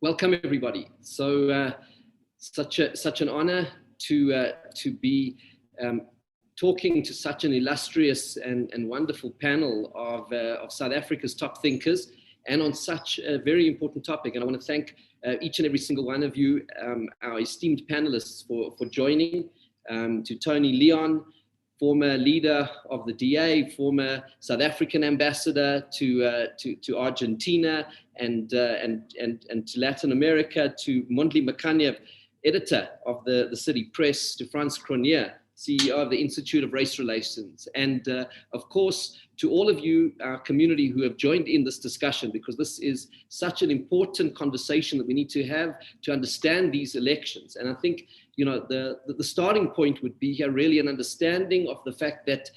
Welcome, everybody. So, such an honor to be talking to such an illustrious and wonderful panel of South Africa's top thinkers, and on such a very important topic. And I want to thank each and every single one of you, our esteemed panelists, for joining. To Tony Leon, former leader of the DA, former South African ambassador to Argentina and to Latin America, to Mondli Makanyev, editor of the City Press, to Frans Cronje, CEO of the Institute of Race Relations, and of course to all of you, our community, who have joined in this discussion, because this is such an important conversation that we need to have to understand these elections. And I think, you know, the starting point would be here really an understanding of the fact that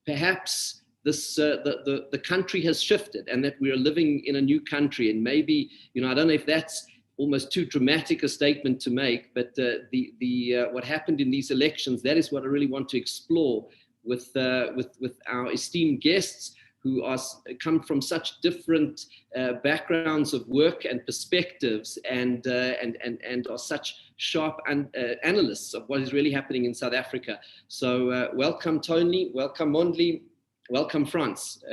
perhaps this the country has shifted, and that we are living in a new country. And maybe, you know, I don't know if that's almost too dramatic a statement to make, but what happened in these elections, that is what I really want to explore with our esteemed guests, who come from such different backgrounds of work and perspectives, and are such sharp analysts of what is really happening in South Africa. So welcome Tony, welcome Mondli, welcome Frans.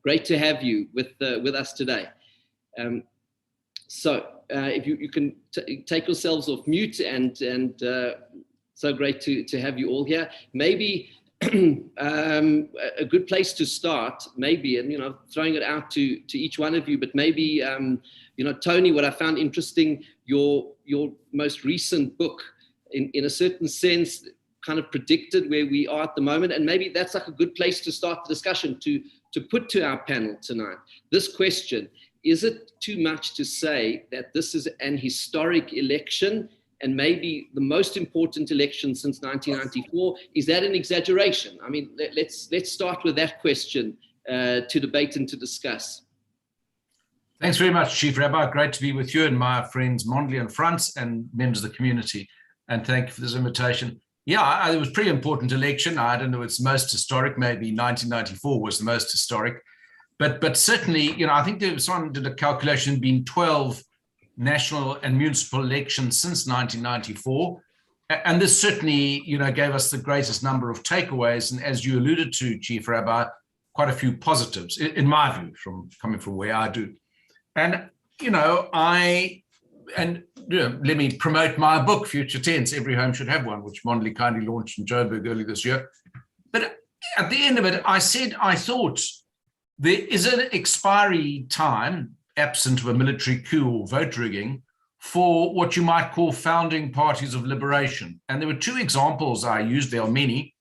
Great to have you with us today. So if you can take yourselves off mute, and so great to have you all here. Maybe a good place to start, maybe, and, you know, throwing it out to each one of you, but maybe, you know, Tony, what I found interesting, your most recent book, in a certain sense, kind of predicted where we are at the moment, and maybe that's like a good place to start the discussion, to put to our panel tonight this question: is it too much to say that this is an historic election, and maybe the most important election since 1994? Is that an exaggeration? I mean, let's start with that question to debate and to discuss. Thanks very much, Chief Rabbi. Great to be with you and my friends Mondli and Frans and members of the community. And thank you for this invitation. Yeah, it was a pretty important election. I don't know, it's most historic. Maybe 1994 was the most historic. But certainly, you know, I think someone did a calculation, been 12 national and municipal elections since 1994. And this certainly, you know, gave us the greatest number of takeaways. And as you alluded to, Chief Rabbi, quite a few positives, in my view, coming from where I do. And, you know, let me promote my book, Future Tense, Every Home Should Have One, which Mondli kindly launched in Joburg early this year. But at the end of it, I thought, there is an expiry time, absent of a military coup or vote rigging, for what you might call founding parties of liberation. And there were two examples I used. There are many.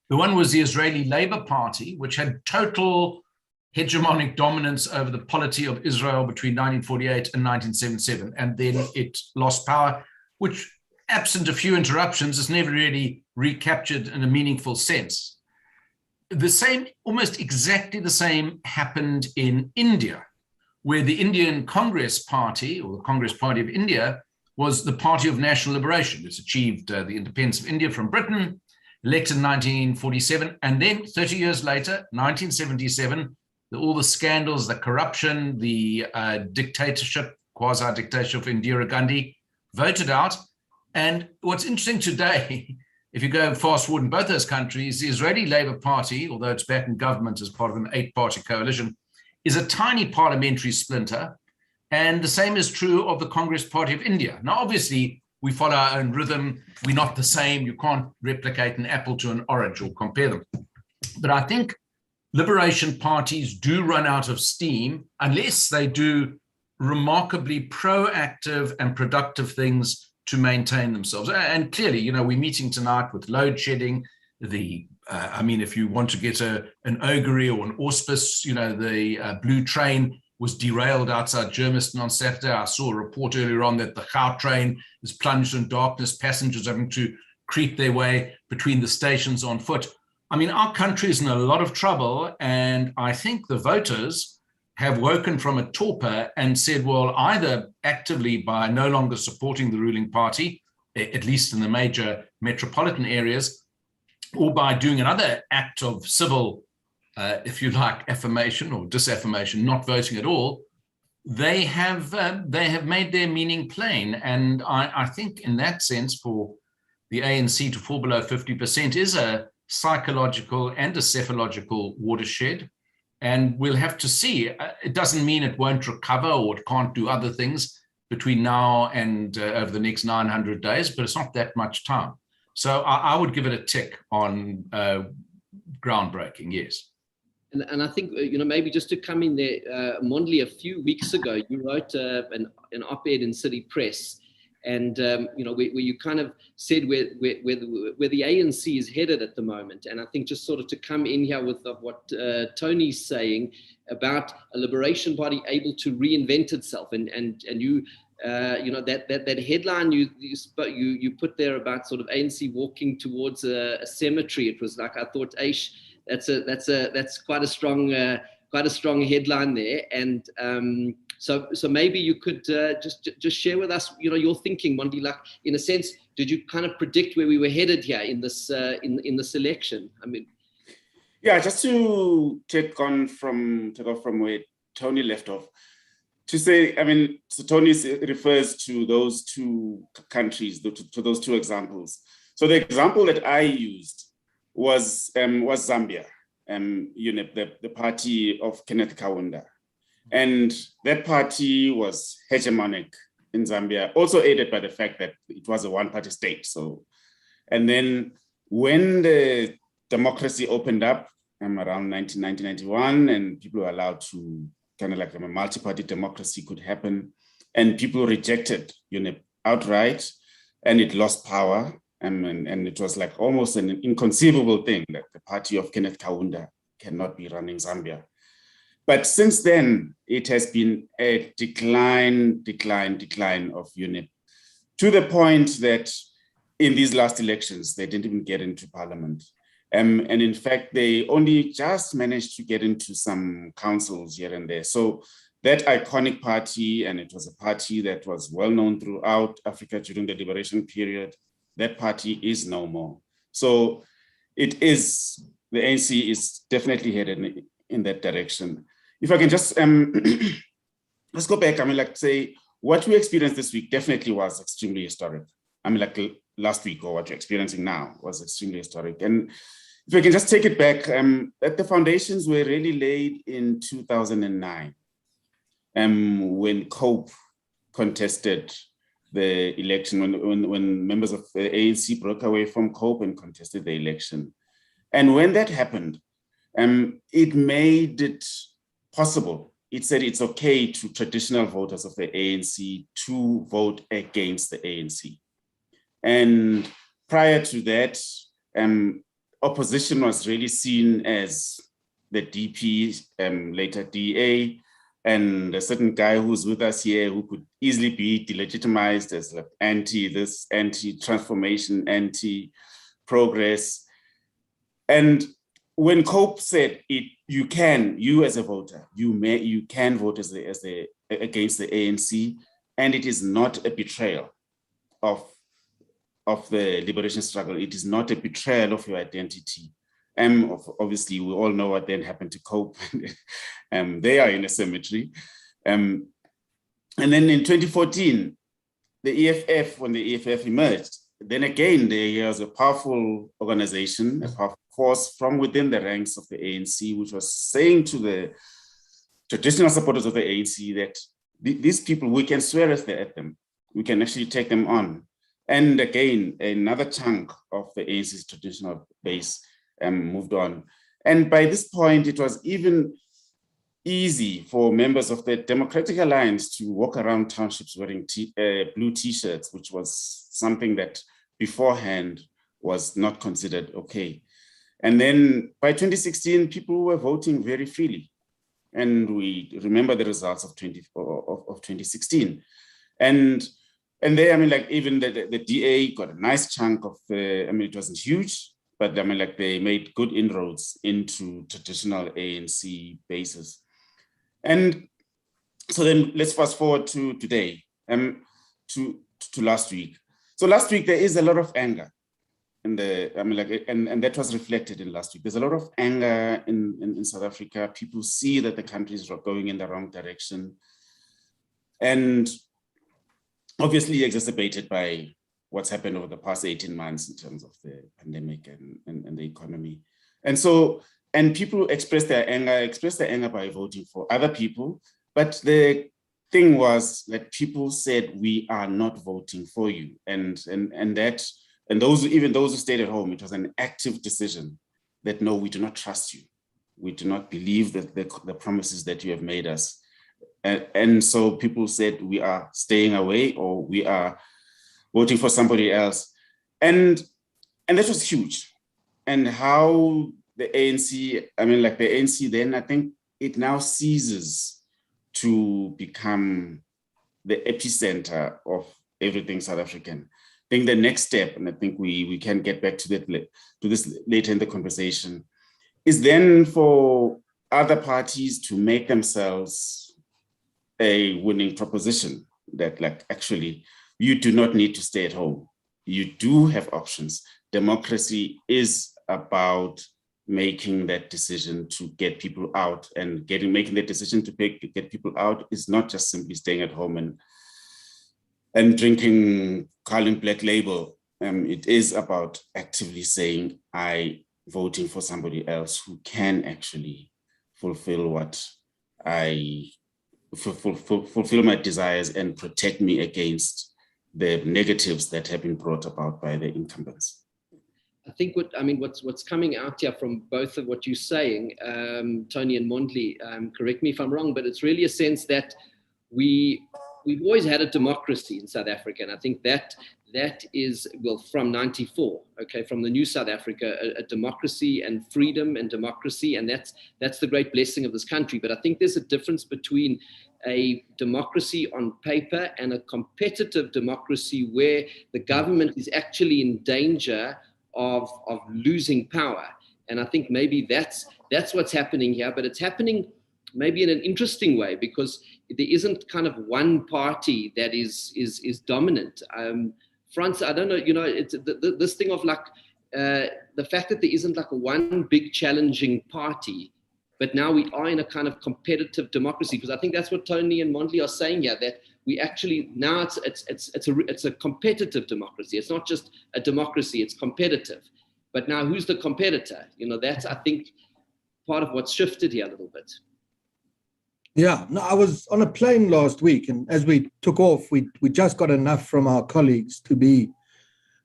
The one was the Israeli Labour Party, which had total hegemonic dominance over the polity of Israel between 1948 and 1977. And then it lost power, which, absent a few interruptions, is never really recaptured in a meaningful sense. The same, almost exactly the same, happened in India, where the Indian Congress Party, or the Congress Party of India, was the party of national liberation. It's achieved the independence of India from Britain, elected in 1947, and then 30 years later, 1977, all the scandals, the corruption, the dictatorship, quasi-dictatorship of Indira Gandhi, voted out. And what's interesting today, if you go fast forward in both those countries, the Israeli Labour Party, although it's back in government as part of an 8-party coalition, is a tiny parliamentary splinter. And the same is true of the Congress Party of India. Now, obviously, we follow our own rhythm. We're not the same. You can't replicate an apple to an orange or compare them. But I think liberation parties do run out of steam unless they do remarkably proactive and productive things to maintain themselves. And clearly, you know, we're meeting tonight with load shedding. I mean, if you want to get an augury or an auspice, you know, the blue train was derailed outside Germiston on Saturday. I saw a report earlier on that the Gautrain is plunged in darkness, passengers having to creep their way between the stations on foot. I mean, our country is in a lot of trouble, and I think the voters have woken from a torpor and said, well, either actively by no longer supporting the ruling party, at least in the major metropolitan areas, or by doing another act of civil, if you like, affirmation or disaffirmation, not voting at all, they have made their meaning plain. And I think in that sense, for the ANC to fall below 50% is a psychological and a cephalological watershed. And we'll have to see. It doesn't mean it won't recover or it can't do other things between now and over the next 900 days, but it's not that much time. So I would give it a tick on groundbreaking, yes. And I think, maybe just to come in there, Mondli, a few weeks ago, you wrote an op-ed in City Press, and where you kind of said where the ANC is headed at the moment. And I think just sort of to come in here with what Tony's saying about a liberation party able to reinvent itself, and you that headline you put there about sort of ANC walking towards a cemetery. It was like, I thought, Aish, that's quite a strong headline there. And so maybe you could just share with us, your thinking, Mondi. Like, in a sense, did you kind of predict where we were headed here in this in this election? I mean, yeah, just to take off from where Tony left off. To say, I mean, so Tony refers to those two countries, to those two examples. So the example that I used was Zambia, the party of Kenneth Kaunda. And that party was hegemonic in Zambia, also aided by the fact that it was a one-party state. So, and then when the democracy opened up around 1991, and people were allowed to kind of like a multi-party democracy could happen, and people rejected UNIP outright, and it lost power. And it was like almost an inconceivable thing that the party of Kenneth Kaunda cannot be running Zambia. But since then, it has been a decline of UNIP, to the point that in these last elections, they didn't even get into parliament. And in fact, they only just managed to get into some councils here and there. So that iconic party, and it was a party that was well known throughout Africa during the liberation period, that party is no more. So it is, the ANC is definitely headed in that direction. If I can just, let's go back, say, what we experienced this week definitely was extremely historic. Last week, or what you're experiencing now, was extremely historic. And if we can just take it back, that the foundations were really laid in 2009, when COPE contested the election, when members of the ANC broke away from COPE and contested the election. And when that happened, it made it possible. It said it's okay to traditional voters of the ANC to vote against the ANC. And prior to that, opposition was really seen as the DP, later DA, and a certain guy who's with us here who could easily be delegitimized as like anti-this, anti-transformation, anti-progress. And when COPE said you as a voter, you can vote against the ANC, and it is not a betrayal of the liberation struggle. It is not a betrayal of your identity. Obviously, we all know what then happened to COPE. They are in a cemetery. And then in 2014, the EFF, when the EFF emerged, then again, there was a powerful organization, a powerful force from within the ranks of the ANC, which was saying to the traditional supporters of the ANC that these people, we can swear at them. We can actually take them on. And again, another chunk of the ANC's traditional base moved on. And by this point, it was even easy for members of the Democratic Alliance to walk around townships wearing blue T-shirts, which was something that beforehand was not considered okay. And then by 2016, people were voting very freely. And we remember the results of 2016. And there, even the DA got a nice chunk of, it wasn't huge, but they made good inroads into traditional ANC bases. And so then let's fast forward to today, to last week. So last week, there is a lot of anger in and that was reflected in last week. There's a lot of anger in South Africa. People see that the country is going in the wrong direction. And obviously exacerbated by what's happened over the past 18 months in terms of the pandemic and the economy. And so, and people express their anger by voting for other people. But the thing was that people said, we are not voting for you. And those, even those who stayed at home, it was an active decision that, no, we do not trust you. We do not believe that the promises that you have made us. And so people said, we are staying away, or we are voting for somebody else. And that was huge. And how the ANC, I mean, like the ANC then, I think it now ceases to become the epicenter of everything South African. I think the next step, and I think we can get back to this later in the conversation, is then for other parties to make themselves a winning proposition that, like, actually, you do not need to stay at home. You do have options. Democracy is about making that decision to get people out, and making that decision to get people out is not just simply staying at home and drinking Carling Black Label. It is about actively saying, voting for somebody else who can actually fulfill fulfill my desires and protect me against the negatives that have been brought about by the incumbents. I think what's coming out here from both of what you're saying, Tony and Mondli, correct me if I'm wrong, but it's really a sense that we've always had a democracy in South Africa, and I think that is, well, from 94, okay, from the new South Africa, a democracy and freedom and democracy, and that's the great blessing of this country. But I think there's a difference between a democracy on paper and a competitive democracy where the government is actually in danger of losing power. And I think maybe that's what's happening here, but it's happening maybe in an interesting way, because there isn't kind of one party that is dominant. France, I don't know, it's this thing of like the fact that there isn't like one big challenging party, but now we are in a kind of competitive democracy, because I think that's what Tony and Mondli are saying here, that we actually, now it's a competitive democracy. It's not just a democracy, it's competitive. But now who's the competitor? That's, I think, part of what's shifted here a little bit. Yeah, no, I was on a plane last week, and as we took off, we just got enough from our colleagues to be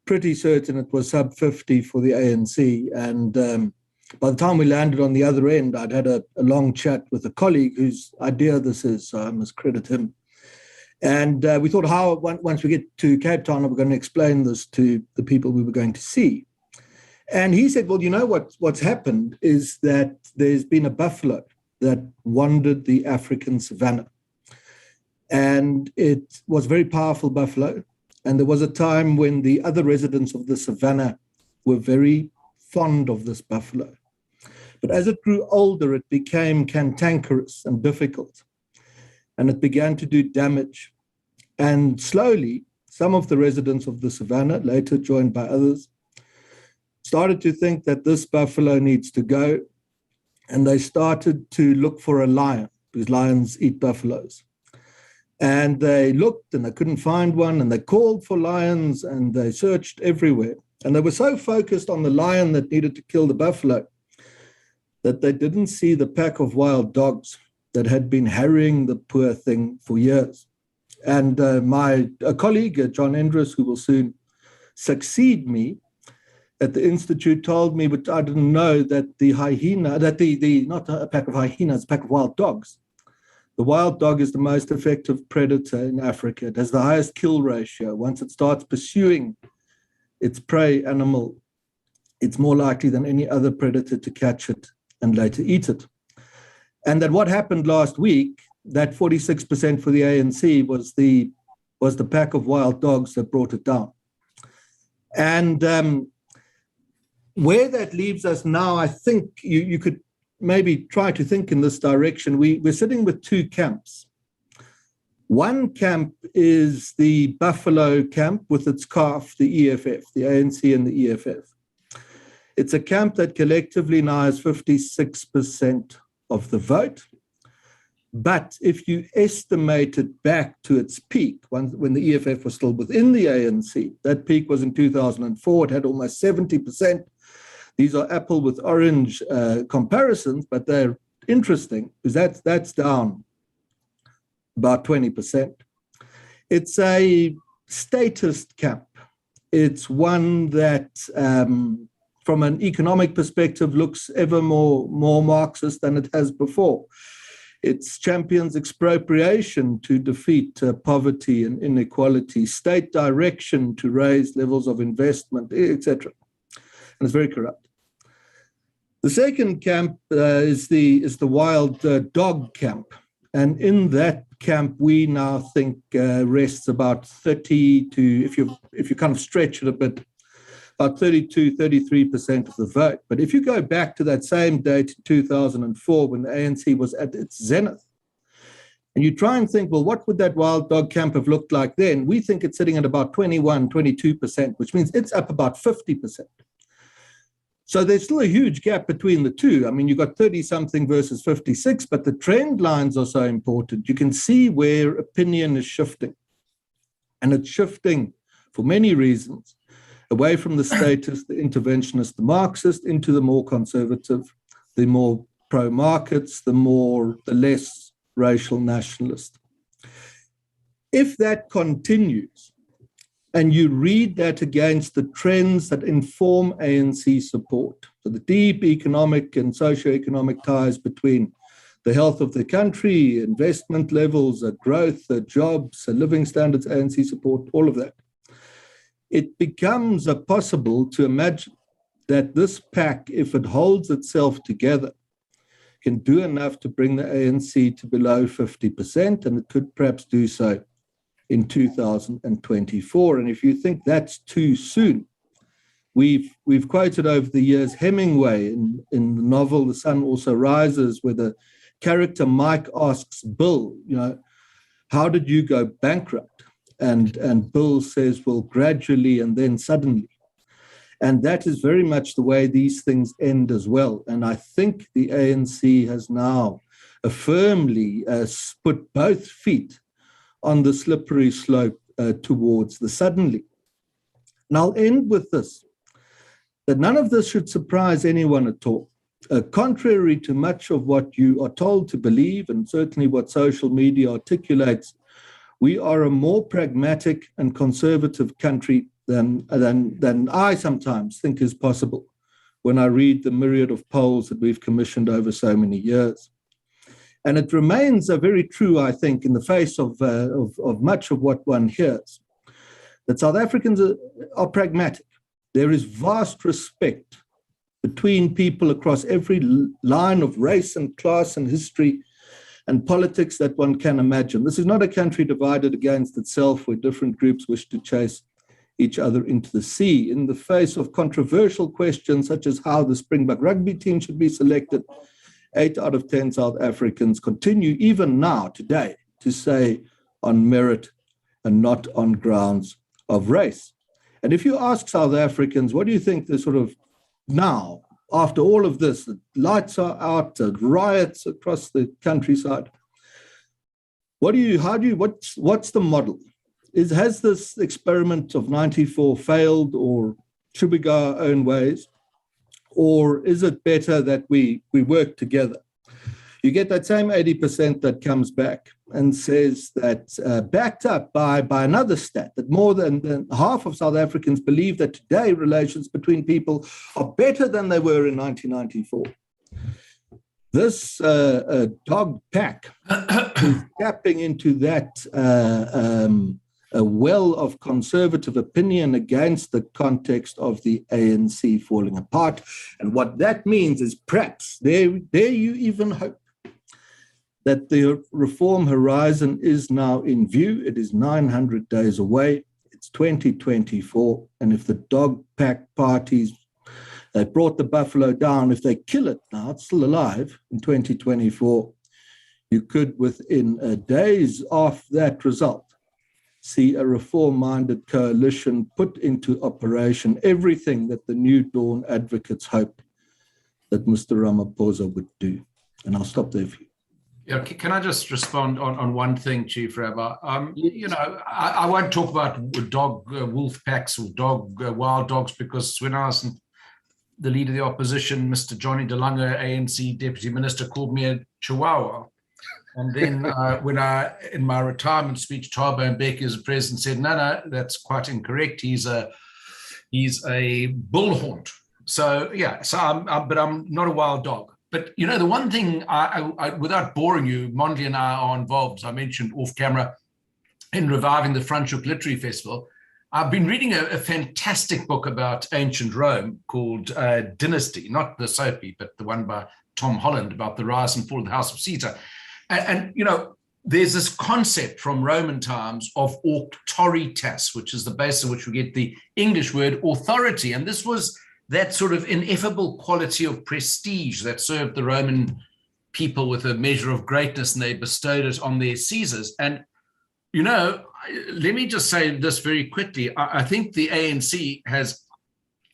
pretty certain it was sub 50 for the ANC. And by the time we landed on the other end, I'd had a long chat with a colleague whose idea this is, so I must credit him. And we thought, how, once we get to Cape Town, we're going to explain this to the people we were going to see. And he said, well, what's happened is that there's been a buffalo that wandered the African savanna. And it was a very powerful buffalo. And there was a time when the other residents of the savanna were very fond of this buffalo. But as it grew older, it became cantankerous and difficult. And it began to do damage. And slowly, some of the residents of the savanna, later joined by others, started to think that this buffalo needs to go. And they started to look for a lion, because lions eat buffaloes. And they looked and they couldn't find one, and they called for lions and they searched everywhere. And they were so focused on the lion that needed to kill the buffalo that they didn't see the pack of wild dogs that had been harrying the poor thing for years. And my colleague, John Endres, who will soon succeed me at the Institute, told me, which I didn't know, that the hyena, that the not a pack of hyenas, a pack of wild dogs. The wild dog is the most effective predator in Africa. It has the highest kill ratio. Once it starts pursuing its prey animal, it's more likely than any other predator to catch it and later eat it. And that what happened last week, that 46% for the ANC was the pack of wild dogs that brought it down. And where that leaves us now, I think you could maybe try to think in this direction. We're sitting with two camps. One camp is the Buffalo camp with its calf, the EFF, the ANC and the EFF. It's a camp that collectively now has 56% of the vote. But if you estimate it back to its peak, when the EFF was still within the ANC, that peak was in 2004. It had almost 70%. These are apple with orange comparisons, but they're interesting because that's down about 20%. It's a statist camp. It's one that, from an economic perspective, looks ever more Marxist than it has before. It champions expropriation to defeat poverty and inequality, state direction to raise levels of investment, etc. And it's very corrupt. The second camp is the wild dog camp. And in that camp, we now think rests about 30 to, if you kind of stretch it a bit, about 32, 33% of the vote. But if you go back to that same date, 2004, when the ANC was at its zenith, and you try and think, well, what would that wild dog camp have looked like then? We think it's sitting at about 21, 22%, which means it's up about 50%. So there's still a huge gap between the two. I mean, you've got 30-something versus 56, but the trend lines are so important. You can see where opinion is shifting. And it's shifting for many reasons, away from the statist, the interventionist, the Marxist, into the more conservative, the more pro-markets, the less racial nationalist. If that continues, and you read that against the trends that inform ANC support, so the deep economic and socio-economic ties between the health of the country, investment levels, growth, jobs, living standards, ANC support, all of that, it becomes possible to imagine that this pack, if it holds itself together, can do enough to bring the ANC to below 50%, and it could perhaps do so in 2024. And if you think that's too soon, we've quoted over the years Hemingway in the novel The Sun Also Rises, where the character Mike asks Bill, how did you go bankrupt? And Bill says, well, gradually and then suddenly. And that is very much the way these things end as well. And I think the ANC has now firmly put both feet on the slippery slope towards the suddenly. And I'll end with this, that none of this should surprise anyone at all. Contrary to much of what you are told to believe, and certainly what social media articulates, we are a more pragmatic and conservative country than I sometimes think is possible when I read the myriad of polls that we've commissioned over so many years. And it remains very true, I think, in the face of much of what one hears, that South Africans are pragmatic. There is vast respect between people across every line of race and class and history and politics that one can imagine. This is not a country divided against itself where different groups wish to chase each other into the sea. In the face of controversial questions such as how the Springbok rugby team should be selected, 8 out of 10 South Africans continue, even now, today, to say on merit and not on grounds of race. And if you ask South Africans, what do you think the sort of now, after all of this, the lights are out, riots across the countryside, what's the model? Has this experiment of 94 failed, or should we go our own ways? Or is it better that we work together? You get that same 80% that comes back and says that, backed up by another stat, that more than half of South Africans believe that today relations between people are better than they were in 1994. This dog pack is tapping into that a well of conservative opinion against the context of the ANC falling apart. And what that means is perhaps, dare you even hope, that the reform horizon is now in view. It is 900 days away. It's 2024. And if the dog pack parties, they brought the buffalo down, if they kill it now, it's still alive in 2024, you could, within days of that result, see a reform-minded coalition put into operation everything that the New Dawn advocates hoped that Mr. Ramaphosa would do. And I'll stop there for you. Yeah, can I just respond on one thing, Chief Rabbi? I won't talk about wolf packs or wild dogs, because when I was the leader of the opposition, Mr. Johnny DeLunga, ANC Deputy Minister, called me a chihuahua. And then when in my retirement speech, Thabo Mbeki as president said, no, that's quite incorrect. He's a bullhorn. So yeah, but I'm not a wild dog. But the one thing, I without boring you, Mondli and I are involved, as I mentioned off camera, in reviving the Franschhoek Literary Festival. I've been reading a fantastic book about ancient Rome called Dynasty, not the soapy, but the one by Tom Holland about the rise and fall of the House of Caesar. And there's this concept from Roman times of auctoritas, which is the basis of which we get the English word authority. And this was that sort of ineffable quality of prestige that served the Roman people with a measure of greatness, and they bestowed it on their Caesars. And, let me just say this very quickly. I think the ANC has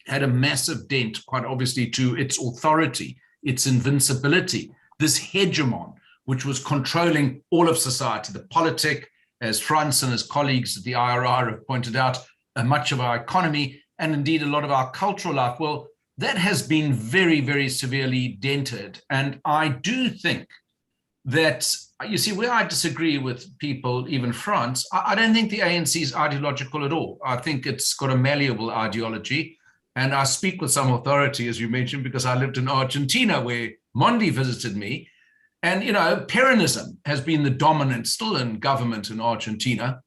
had a massive dent, quite obviously, to its authority, its invincibility, this hegemon, which was controlling all of society, the politic, as Frans and his colleagues at the IRR have pointed out, much of our economy, and indeed a lot of our cultural life. Well, that has been very, very severely dented. And I do think that, you see, where I disagree with people, even France, I don't think the ANC is ideological at all. I think it's got a malleable ideology. And I speak with some authority, as you mentioned, because I lived in Argentina, where Mondi visited me. And, Peronism has been the dominant, still in government in Argentina,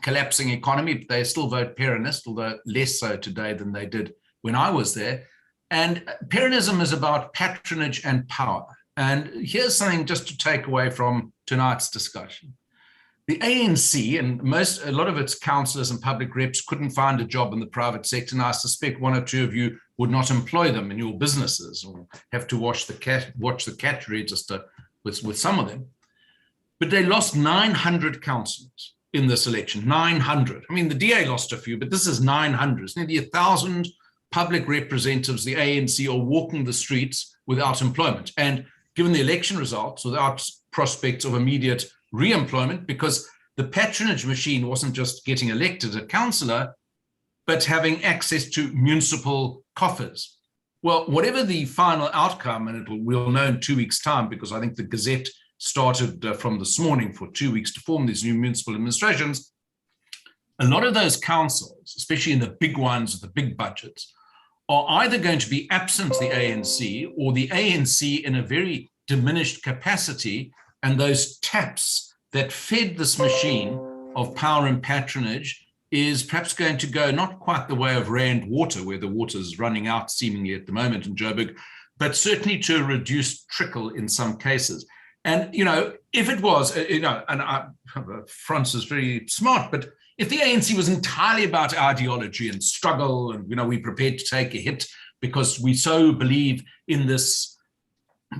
collapsing economy, but they still vote Peronist, although less so today than they did when I was there. And Peronism is about patronage and power. And here's something just to take away from tonight's discussion. The ANC and a lot of its councillors and public reps couldn't find a job in the private sector, and I suspect one or two of you would not employ them in your businesses or have to watch the cash register with some of them. But they lost 900 councillors in this election, 900. I mean, the DA lost a few, but this is 900. It's nearly 1,000 public representatives, the ANC, are walking the streets without employment. And given the election results, without prospects of immediate re-employment, because the patronage machine wasn't just getting elected a councillor, but having access to municipal coffers. Well, whatever the final outcome, and we'll know in 2 weeks' time, because I think the Gazette started from this morning for 2 weeks to form these new municipal administrations. A lot of those councils, especially in the big ones with the big budgets, are either going to be absent the ANC, or the ANC in a very diminished capacity, and those taps that fed this machine of power and patronage is perhaps going to go not quite the way of Rand Water, where the water is running out seemingly at the moment in Joburg, but certainly to a reduced trickle in some cases. And, if it was, Frans is very smart, but if the ANC was entirely about ideology and struggle and, we're prepared to take a hit because we so believe in this,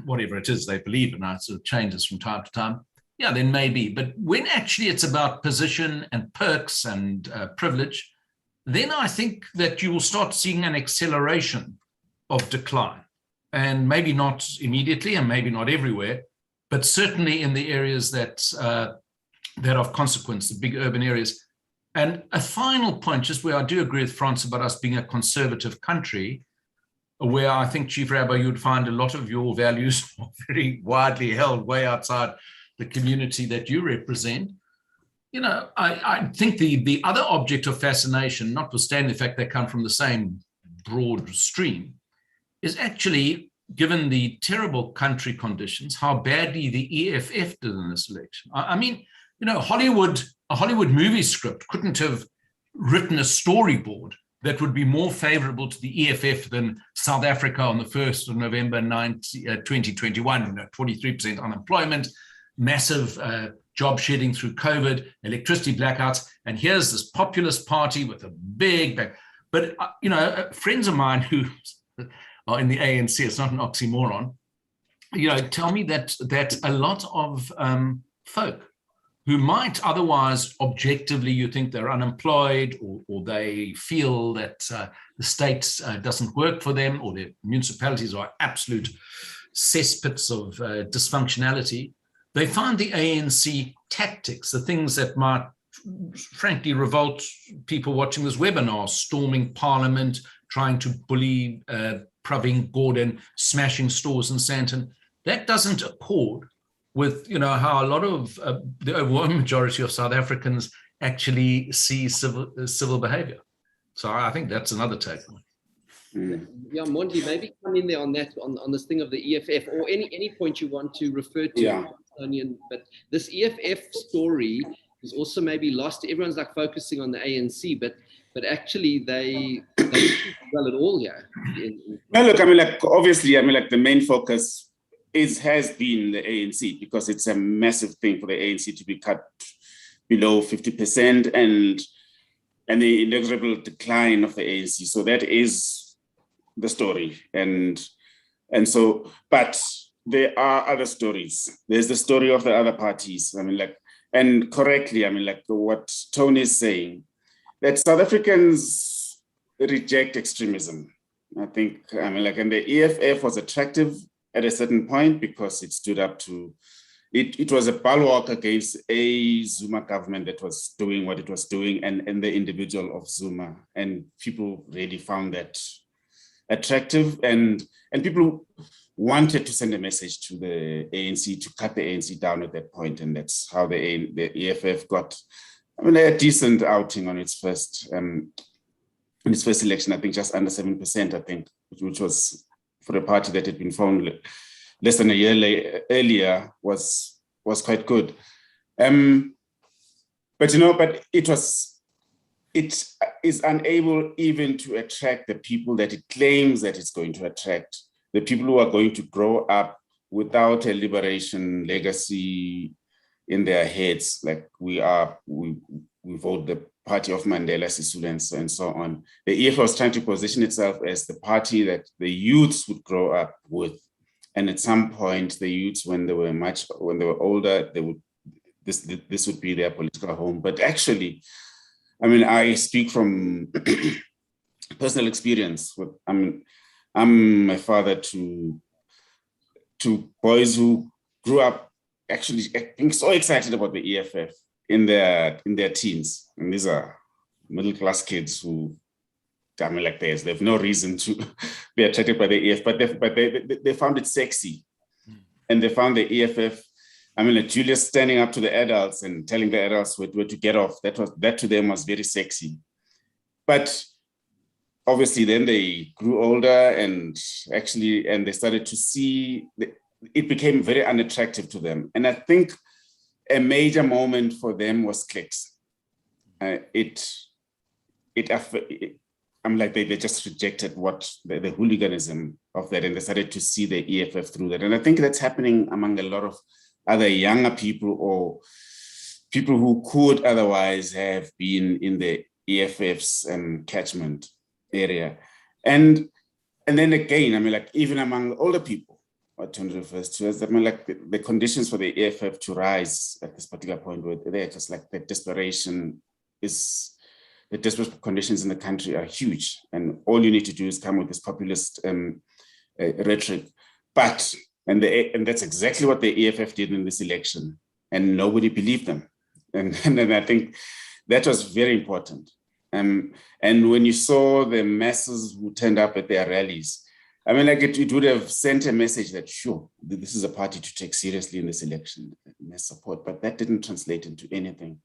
whatever it is they believe in, it sort of changes from time to time, yeah, then maybe. But when actually it's about position and perks and privilege, then I think that you will start seeing an acceleration of decline. And maybe not immediately and maybe not everywhere, but certainly in the areas that are of consequence, the big urban areas. And a final point, just where I do agree with France about us being a conservative country, where I think, Chief Rabbi, you would find a lot of your values are very widely held way outside the community that you represent. I think the other object of fascination, notwithstanding the fact they come from the same broad stream, is actually, given the terrible country conditions, how badly the EFF did in this election. I mean, a Hollywood movie script couldn't have written a storyboard that would be more favorable to the EFF than South Africa on the 1st of November 2021, 23% unemployment, massive job shedding through COVID, electricity blackouts, and here's this populist party with a big back. But, friends of mine who are in the ANC, it's not an oxymoron, tell me that a lot of folk who might otherwise objectively, you think they're unemployed, or they feel that the state doesn't work for them, or their municipalities are absolute cesspits of dysfunctionality, they find the ANC tactics, the things that might frankly revolt people watching this webinar, storming Parliament, trying to bully Pravin Gordhan, smashing stores in Sandton, that doesn't accord with how a lot of the overwhelming majority of South Africans actually see civil behavior. So I think that's another take. Yeah, Monty, maybe come in there on that, on this thing of the EFF, or any point you want to refer to. Yeah. But this EFF story is also maybe lost. Everyone's like focusing on the ANC, but actually they don't well at all here. No, look, I mean, like, obviously, I mean, like, the main focus has been the ANC, because it's a massive thing for the ANC to be cut below 50% and the inexorable decline of the ANC. So that is the story. And so, but there are other stories. There's the story of the other parties. I mean, like, and correctly, I mean, like what Tony is saying, that South Africans reject extremism. I think, I mean, like, and the EFF was attractive at a certain point because it stood up to, it was a bulwark against a Zuma government that was doing what it was doing, and the individual of Zuma. And people really found that attractive, and people wanted to send a message to the ANC to cut the ANC down at that point. And that's how the EFF got, I mean, a decent outing on its first election, I think just under 7%, I think, which was for a party that had been formed less than a year earlier was quite good. But it is unable even to attract the people that it claims that it's going to attract, the people who are going to grow up without a liberation legacy in their heads, like we vote the party of Mandela, Sisulu, and so on. The EFF was trying to position itself as the party that the youths would grow up with. And at some point, the youths, when they were older, this would be their political home. But actually, I mean, I speak from personal experience. I mean, I'm a father to boys who grew up actually being so excited about the EFF in their teens. And these are middle-class kids who, I mean, like they have no reason to be attracted by the EFF, but they found it sexy. And they found the EFF, I mean, like Julius standing up to the adults and telling the adults where to get off, that to them was very sexy. But obviously then they grew older and they started to see, it became very unattractive to them. And I think a major moment for them was clicks. I'm like, they just rejected what the hooliganism of that, and they started to see the EFF through that. And I think that's happening among a lot of other younger people or people who could otherwise have been in the EFF's catchment area. And then again, I mean, like even among older people, what Tony refers to as, I mean, like the conditions for the EFF to rise at this particular point where they're just like the desperate conditions in the country are huge. And all you need to do is come with this populist rhetoric. And that's exactly what the EFF did in this election. And nobody believed them. And I think that was very important. And when you saw the masses who turned up at their rallies, I mean, like it would have sent a message that, sure, this is a party to take seriously in this election, mass support, but that didn't translate into anything.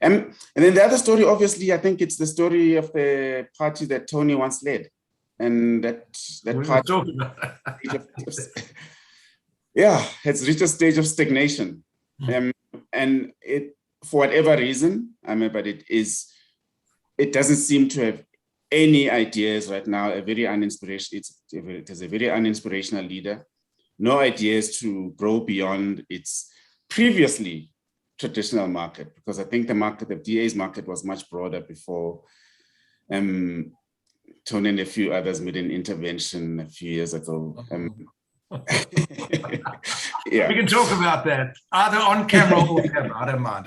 And then the other story, obviously, I think it's the story of the party that Tony once led. And that party, it's reached a stage of stagnation. And it, for whatever reason, I mean, but it doesn't seem to have any ideas right now. It is a very uninspirational leader. No ideas to grow beyond its previously traditional market, because I think the DA's market was much broader before Tony and a few others made an intervention a few years ago. We can talk about that either on camera or off camera. I don't mind.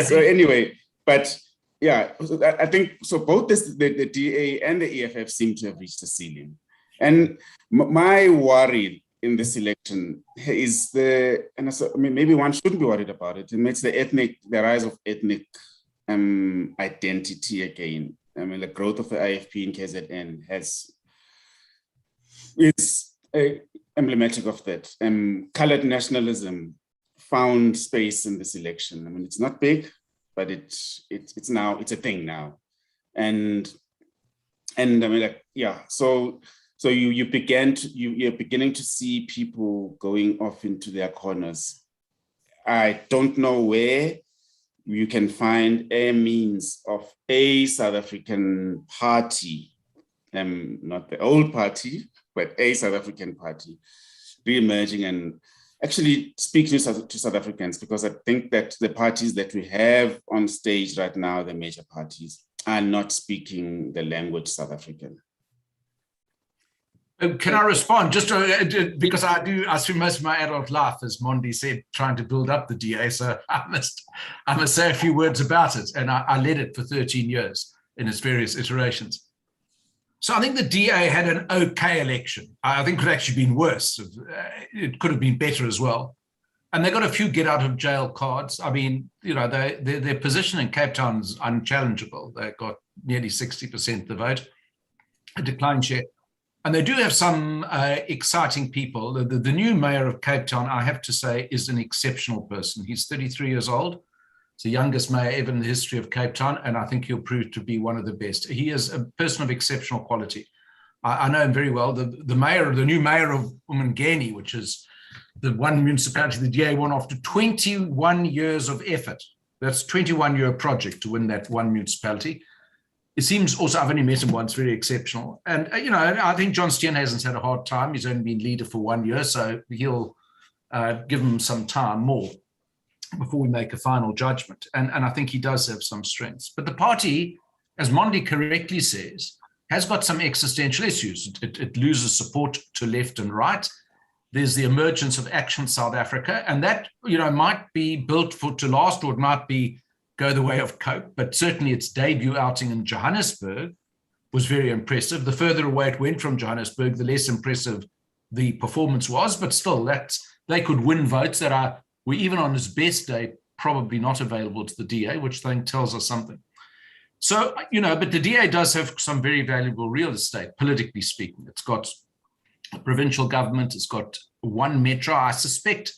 So anyway, but yeah, I think so. Both the DA and the EFF seem to have reached the ceiling, and my worry in this election is maybe one shouldn't be worried about it. It makes the rise of ethnic identity again. I mean, the growth of the IFP in KZN is emblematic of that. Colored nationalism found space in this election. I mean, it's not big, but it's a thing now. And I mean, so you're beginning to see people going off into their corners. I don't know where you can find a means of a South African party, not the old party, but a South African party re-emerging and actually speaking to South Africans, because I think that the parties that we have on stage right now, the major parties, are not speaking the language South African. Can I respond? Just because I spend most of my adult life, as Mondi said, trying to build up the DA. So I must say a few words about it. And I led it for 13 years in its various iterations. So I think the DA had an okay election. I think it could have actually been worse. It could have been better as well. And they got a few get out of jail cards. I mean, their position in Cape Town is unchallengeable. They got nearly 60% of the vote, a decline share. And they do have some exciting people. The new mayor of Cape Town, I have to say, is an exceptional person. He's 33 years old. He's the youngest mayor ever in the history of Cape Town, and I think he'll prove to be one of the best. He is a person of exceptional quality. I know him very well. The new mayor of Umangeni, which is the one municipality the DA won after 21 years of effort. That's a 21-year project to win that one municipality. It seems also, I've only met him once, very exceptional. And, I think John Steenhuisen's had a hard time. He's only been leader for 1 year, so he'll give him some time more before we make a final judgment. And I think he does have some strengths. But the party, as Mondi correctly says, has got some existential issues. It loses support to left and right. There's the emergence of Action South Africa, and that, might be built to last, or it might be go the way of Cope, but certainly its debut outing in Johannesburg was very impressive. The further away it went from Johannesburg, the less impressive the performance was, but still, they could win votes that were even on its best day probably not available to the DA, which I think tells us something. So, but the DA does have some very valuable real estate, politically speaking. It's got a provincial government, it's got one metro. I suspect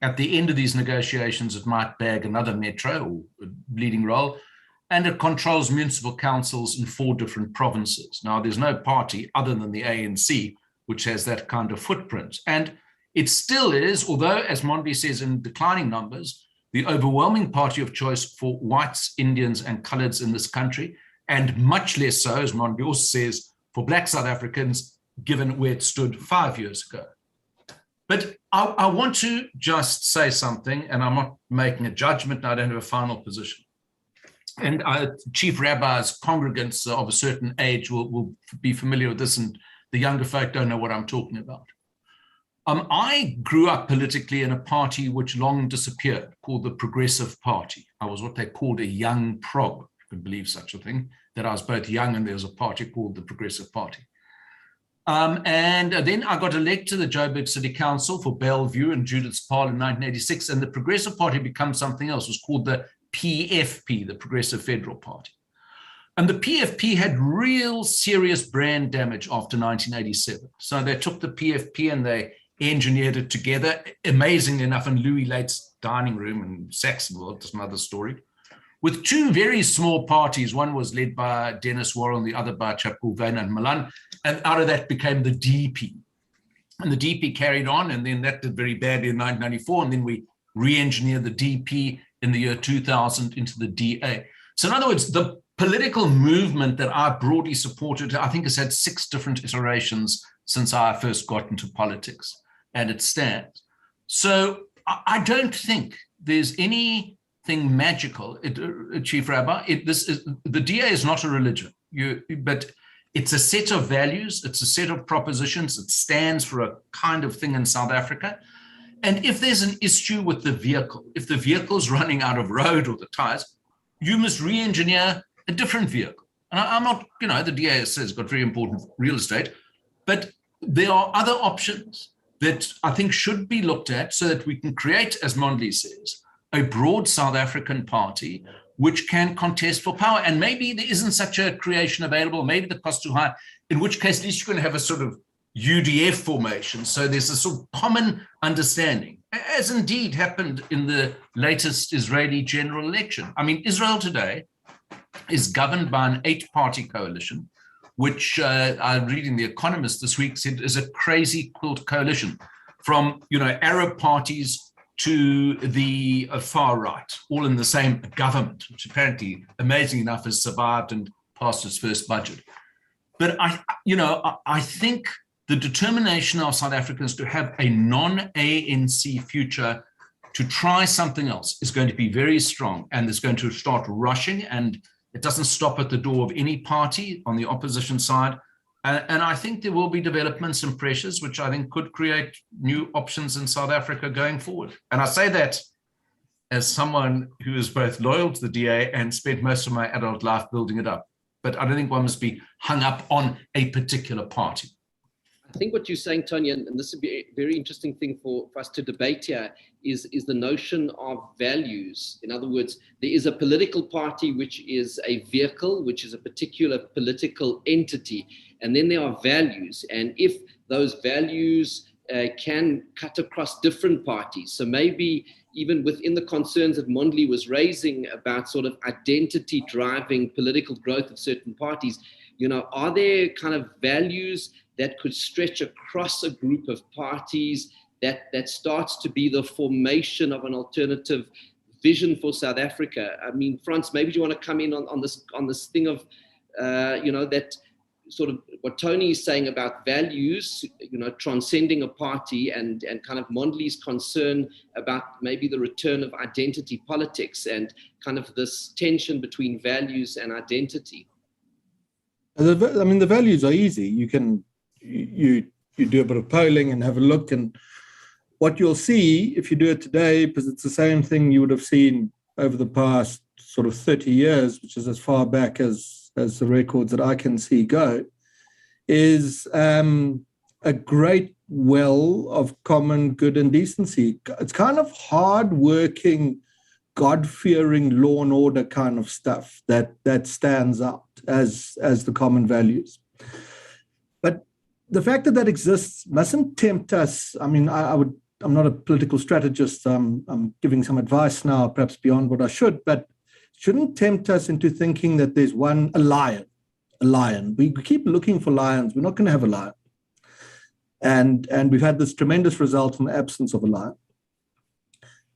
at the end of these negotiations, it might bag another metro or a leading role, and it controls municipal councils in 4 different provinces. Now, there's no party other than the ANC which has that kind of footprint. And it still is, although, as Mondi says, in declining numbers, the overwhelming party of choice for whites, Indians, and coloreds in this country, and much less so, as Mondi also says, for Black South Africans, given where it stood 5 years ago. But I want to just say something, and I'm not making a judgment, and I don't have a final position. And chief rabbis, congregants of a certain age will be familiar with this, and the younger folk don't know what I'm talking about. I grew up politically in a party which long disappeared, called the Progressive Party. I was what they called a young prog, if you can believe such a thing, that I was both young and there was a party called the Progressive Party. And then I got elected to the Joburg City Council for Bellevue and Judith's Paarl in 1986, and the Progressive Party became something else. It was called the PFP, the Progressive Federal Party. And the PFP had real serious brand damage after 1987. So they took the PFP and they engineered it together, amazingly enough, in Louis Late's dining room in Saxonville. That's another story. With 2 very small parties. One was led by Dennis Worrell, the other by Chapul Vena and Milan. And out of that became the DP. And the DP carried on, and then that did very badly in 1994. And then we re-engineered the DP in the year 2000 into the DA. So in other words, the political movement that I broadly supported, I think has had 6 different iterations since I first got into politics, and it stands. So I don't think there's anything magical, Chief Rabbi. The DA is not a religion, but it's a set of values, it's a set of propositions, it stands for a kind of thing in South Africa. And if there's an issue with the vehicle, if the vehicle's running out of road or the tires, you must re-engineer a different vehicle. And I'm not, the DA has got very important real estate, but there are other options. that I think should be looked at so that we can create, as Mondli says, a broad South African party which can contest for power. And maybe there isn't such a creation available, maybe the cost too high, in which case at least you're going to have a sort of UDF formation. So there's a sort of common understanding, as indeed happened in the latest Israeli general election. I mean, Israel today is governed by an 8-party coalition, which I'm reading The Economist this week said is a crazy quilt coalition from, Arab parties to the far right, all in the same government, which apparently, amazing enough, has survived and passed its first budget. But I think the determination of South Africans to have a non-ANC future, to try something else, is going to be very strong, and it's going to start rushing, and it doesn't stop at the door of any party on the opposition side. And I think there will be developments and pressures which I think could create new options in South Africa going forward. And I say that as someone who is both loyal to the DA and spent most of my adult life building it up. But I don't think one must be hung up on a particular party. I think what you're saying, Tony, and this would be a very interesting thing for us to debate here, is the notion of values. In other words, there is a political party which is a vehicle, which is a particular political entity, and then there are values. And if those values can cut across different parties, so maybe even within the concerns that Mondli was raising about sort of identity driving political growth of certain parties, are there kind of values that could stretch across a group of parties that starts to be the formation of an alternative vision for South Africa? I mean, Frans, maybe you want to come in on this thing of, that sort of what Tony is saying about values, transcending a party, and kind of Mondli's concern about maybe the return of identity politics and kind of this tension between values and identity. The values are easy. You can you do a bit of polling and have a look, and what you'll see if you do it today, because it's the same thing you would have seen over the past sort of 30 years, which is as far back as the records that I can see go, is a great well of common good and decency. It's kind of hard-working, God-fearing law and order kind of stuff that stands out as the common values. But the fact that exists mustn't tempt us. I mean, I'm not a political strategist. I'm giving some advice now, perhaps beyond what I should, but shouldn't tempt us into thinking that there's a lion. We keep looking for lions. We're not going to have a lion. And we've had this tremendous result in the absence of a lion.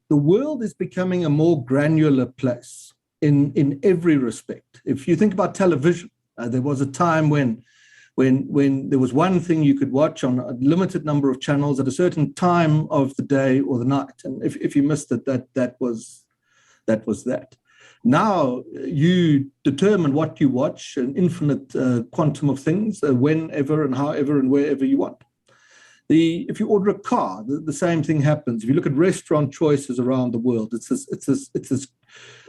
The world is becoming a more granular place in every respect. If you think about television, there was a time when there was one thing you could watch on a limited number of channels at a certain time of the day or the night. And if you missed it, that was that. Now you determine what you watch, an infinite quantum of things, whenever and however and wherever you want. If you order a car, the same thing happens. If you look at restaurant choices around the world,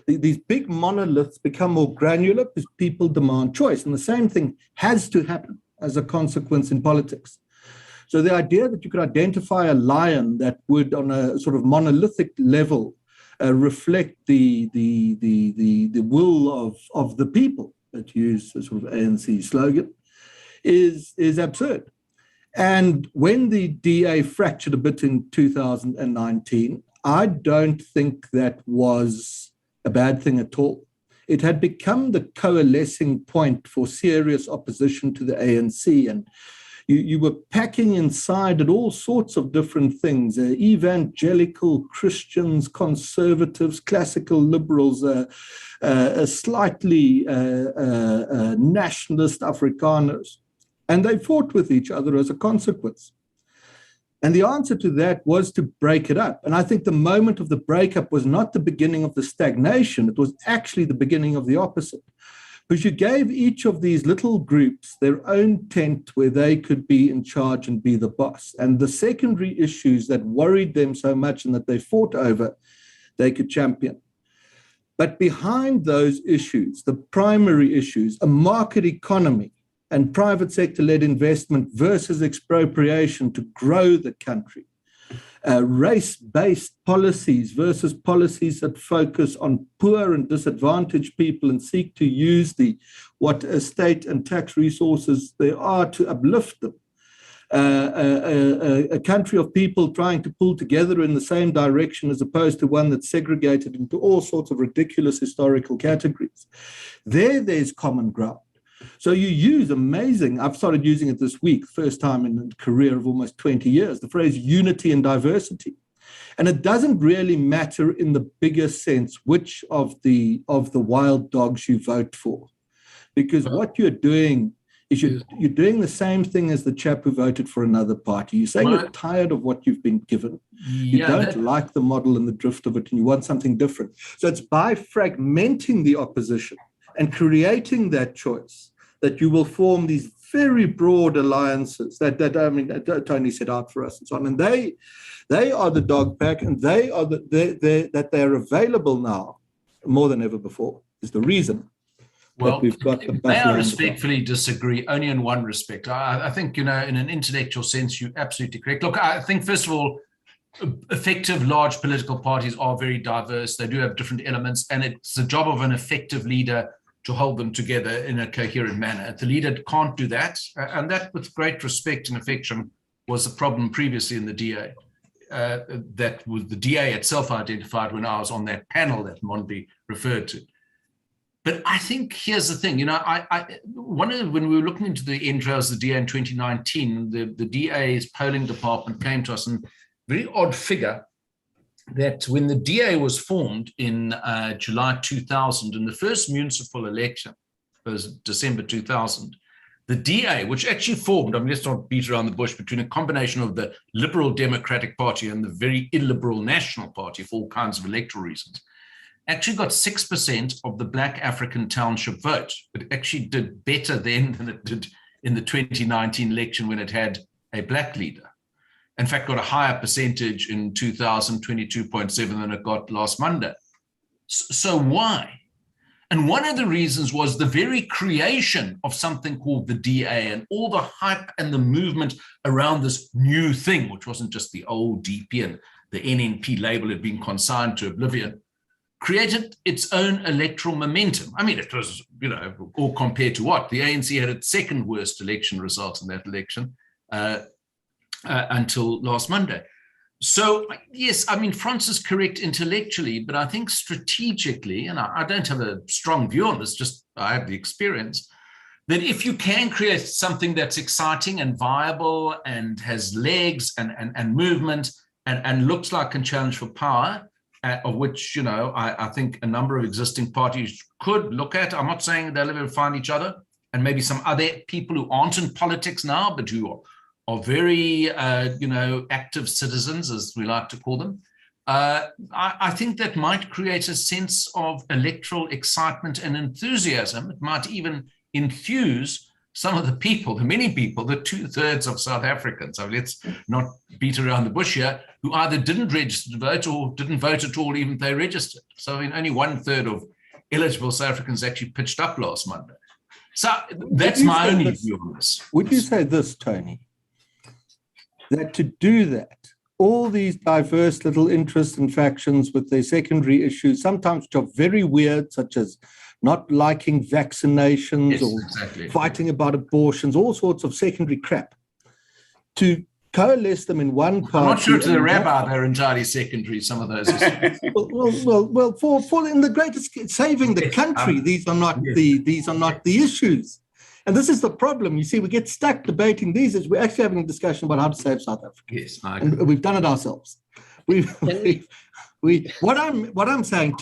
these big monoliths become more granular because people demand choice. And the same thing has to happen as a consequence in politics. So the idea that you could identify a lion that would, on a sort of monolithic level, reflect the will of the people, that use the sort of ANC slogan, is absurd. And when the DA fractured a bit in 2019, I don't think that was a bad thing at all. It had become the coalescing point for serious opposition to the ANC, and you were packing inside it all sorts of different things, evangelical Christians, conservatives, classical liberals, slightly nationalist Afrikaners, and they fought with each other as a consequence. And the answer to that was to break it up. And I think the moment of the breakup was not the beginning of the stagnation, it was actually the beginning of the opposite. Because you gave each of these little groups their own tent where they could be in charge and be the boss. And the secondary issues that worried them so much and that they fought over, they could champion. But behind those issues, the primary issues, a market economy and private sector-led investment versus expropriation to grow the country. Race-based policies versus policies that focus on poor and disadvantaged people and seek to use what state and tax resources there are to uplift them. A country of people trying to pull together in the same direction as opposed to one that's segregated into all sorts of ridiculous historical categories. There's common ground. So you use I've started using it this week, first time in a career of almost 20 years, the phrase unity and diversity. And it doesn't really matter in the bigger sense which of the wild dogs you vote for, because what you're doing is you're doing the same thing as the chap who voted for another party. You're saying you're tired of what you've been given. You don't like the model and the drift of it, and you want something different. So it's by fragmenting the opposition and creating that choice that you will form these very broad alliances that Tony set out for us and so on. And they are the dog pack, and they are that they're available now more than ever before is the reason. Well, may I respectfully disagree only in one respect. I think, in an intellectual sense, you're absolutely correct. Look, I think, first of all, effective large political parties are very diverse. They do have different elements, and it's the job of an effective leader to hold them together in a coherent manner. The leader can't do that, and that, with great respect and affection, was the problem previously in the DA. That was the DA itself identified when I was on that panel that Mondli referred to. But I think here's the thing, when we were looking into the entrails of the DA in 2019, the DA's polling department came to us, and a very odd figure that when the DA was formed in July 2000, in the first municipal election, it was December 2000, the DA, which actually formed, let's not beat around the bush, between a combination of the Liberal Democratic Party and the very illiberal National Party for all kinds of electoral reasons, actually got 6% of the Black African township vote. It actually did better then than it did in the 2019 election when it had a black leader. In fact, got a higher percentage in 2000, 22.7 than it got last Monday. So why? And one of the reasons was the very creation of something called the DA and all the hype and the movement around this new thing, which wasn't just the old DP and the NNP label had been consigned to oblivion, created its own electoral momentum. It was, all compared to what? The ANC had its second worst election result in that election until last Monday. So, yes, Frans is correct intellectually, but I think strategically, and I don't have a strong view on this, just I have the experience, that if you can create something that's exciting and viable and has legs and movement and looks like can challenge for power, of which, I think a number of existing parties could look at. I'm not saying they'll ever find each other, and maybe some other people who aren't in politics now, but who are very, active citizens, as we like to call them. I think that might create a sense of electoral excitement and enthusiasm. It might even enthuse some of the people, the many people, the 2/3 of South Africans, so let's not beat around the bush here, who either didn't register to vote or didn't vote at all, even if they registered. So only 1/3 of eligible South Africans actually pitched up last Monday. So that's my only view on this. Would you say this, Tony, that to do that, all these diverse little interests and factions with their secondary issues, sometimes which are very weird, such as not liking vaccinations fighting about abortions, all sorts of secondary crap, to coalesce them in one party. I'm not sure to the rabbi they're entirely secondary, some of those. well, for in the greatest saving the country, these are not the issues. And this is the problem. You see, we get stuck debating these. We're actually having a discussion about how to save South Africa. Yes, and we've done it ourselves. What I'm saying,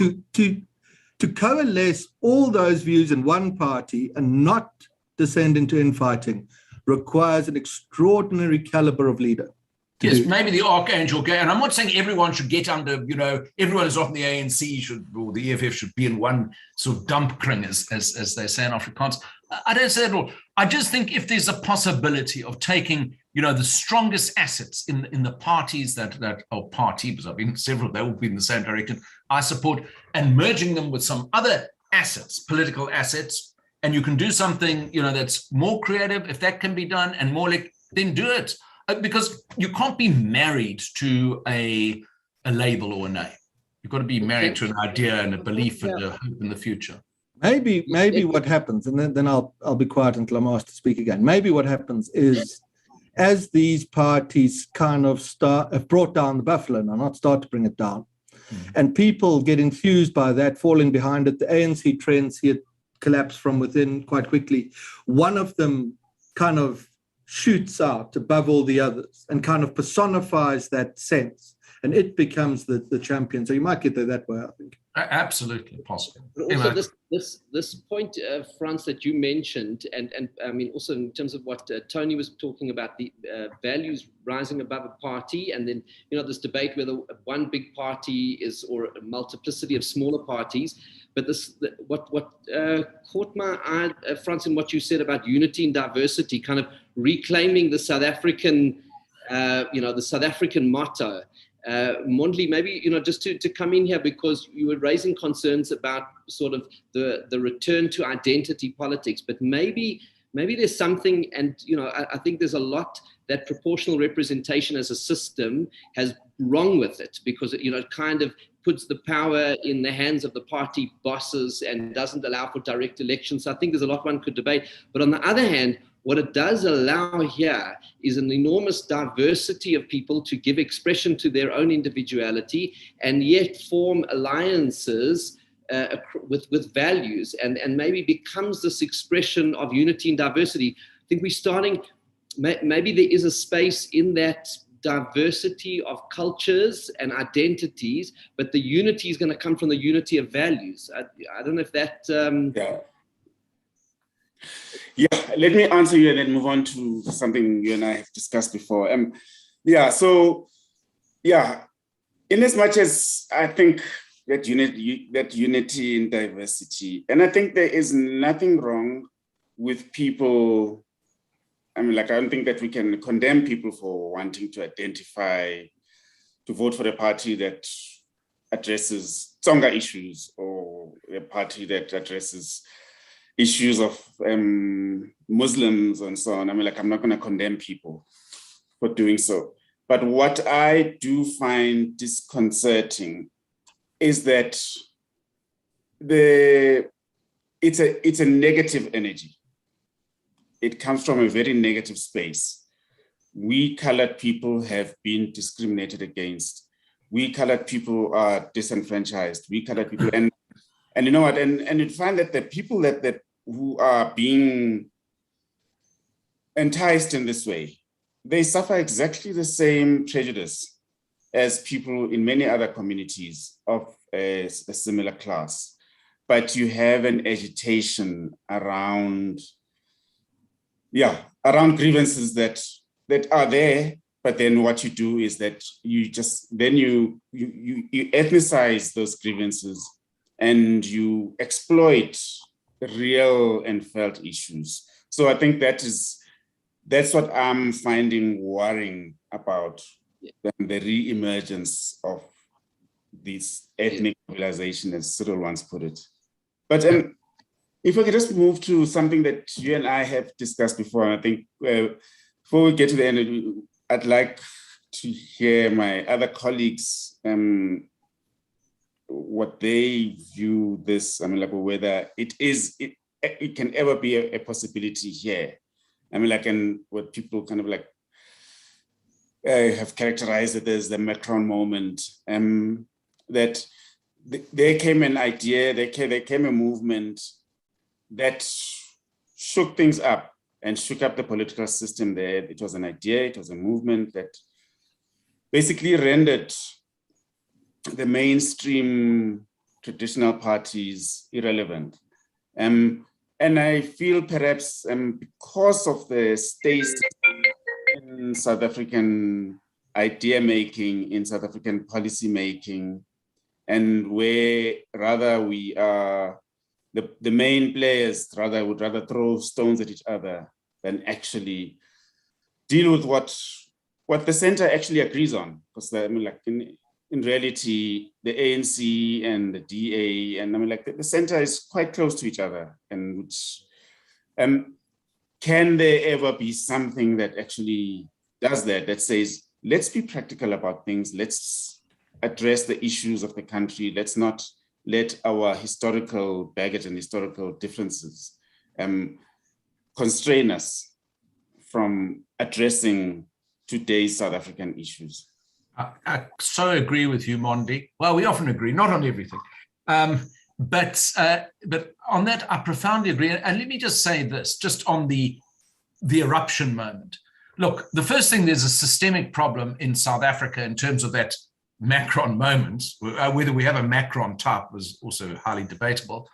to coalesce all those views in one party and not descend into infighting requires an extraordinary caliber of leader. Yes, maybe the Archangel, and I'm not saying everyone should get under, everyone who's off in the ANC or the EFF should be in one sort of dumpkring, as they say in Afrikaans. I don't say that at all. I just think if there's a possibility of taking, the strongest assets in the parties that are parties, I've been several, they all been in the same direction, I support, and merging them with some other assets, political assets, and you can do something, that's more creative, if that can be done, and more like, then do it. Because you can't be married to a label or a name. You've got to be married to an idea and a belief and a hope in the future. Maybe what happens, and then I'll be quiet until I'm asked to speak again. Maybe what happens is, as these parties kind of have brought down the buffalo, now not start to bring it down, and people get enthused by that, falling behind it. The ANC trends see it collapse from within quite quickly. One of them kind of shoots out above all the others and kind of personifies that sense, and it becomes the champion. So you might get there that way, I think. Absolutely possible. But also this point, Frans, that you mentioned, and I mean also in terms of what Tony was talking about, the values rising above a party, and then this debate whether one big party is or a multiplicity of smaller parties. But what caught my eye, Frans, in what you said about unity and diversity, kind of reclaiming the South African, the South African motto. Mondli, maybe just to come in here, because you were raising concerns about sort of the return to identity politics, but maybe there's something, and I think there's a lot that proportional representation as a system has wrong with it, because it kind of puts the power in the hands of the party bosses and doesn't allow for direct elections. So I think there's a lot one could debate. But on the other hand, what it does allow here is an enormous diversity of people to give expression to their own individuality and yet form alliances with values, and maybe becomes this expression of unity and diversity. I think we're starting, maybe there is a space in that diversity of cultures and identities, but the unity is going to come from the unity of values. I don't know if that... Yeah, let me answer you and then move on to something you and I have discussed before. In as much as I think that unity in diversity, and I think there is nothing wrong with people. I don't think that we can condemn people for wanting to vote for a party that addresses Tsonga issues, or a party that addresses issues of Muslims and so on. I'm not going to condemn people for doing so. But what I do find disconcerting is that it's a negative energy. It comes from a very negative space. We colored people have been discriminated against. We colored people are disenfranchised. We colored people, and you know what? And you find that the people that who are being enticed in this way, they suffer exactly the same prejudice as people in many other communities of a similar class. But you have an agitation around grievances that are there. But then what you do is that you ethnicize those grievances, and you exploit real and felt issues. So I think that's what I'm finding worrying about the re-emergence of this ethnic mobilization, as Cyril once put it. But if we could just move to something that you and I have discussed before, and I think before we get to the end, I'd like to hear my other colleagues what they view this, whether it can ever be a possibility here. And what people kind of have characterized it as the Macron moment, that there came an idea, there came a movement that shook things up and shook up the political system there. It was an idea, it was a movement that basically rendered the mainstream traditional parties irrelevant. And I feel perhaps because of the stasis in South African idea making, in South African policy making, and where rather we are, the main players would rather throw stones at each other than actually deal with what the center actually agrees on. Because in reality, the ANC and the DA and the center is quite close to each other, and which Can there ever be something that actually does that, that says, let's be practical about things, let's address the issues of the country, let's not let our historical baggage and historical differences constrain us from addressing today's South African issues? I so agree with you, Mondi. Well, we often agree, not on everything. But on that, I profoundly agree. And let me just say this, just on the eruption moment. Look, the first thing, there's a systemic problem in South Africa in terms of that Macron moment. Whether we have a Macron type was also highly debatable.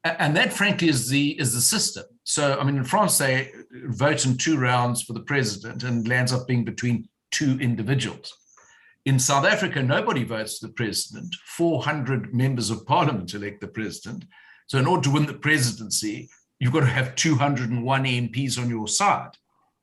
And that, frankly, is the system. So, I mean, in France, they vote in 2 rounds for the president and lands up being between 2 individuals. In South Africa, nobody votes for the president. 400 members of parliament elect the president. So in order to win the presidency, you've got to have 201 MPs on your side.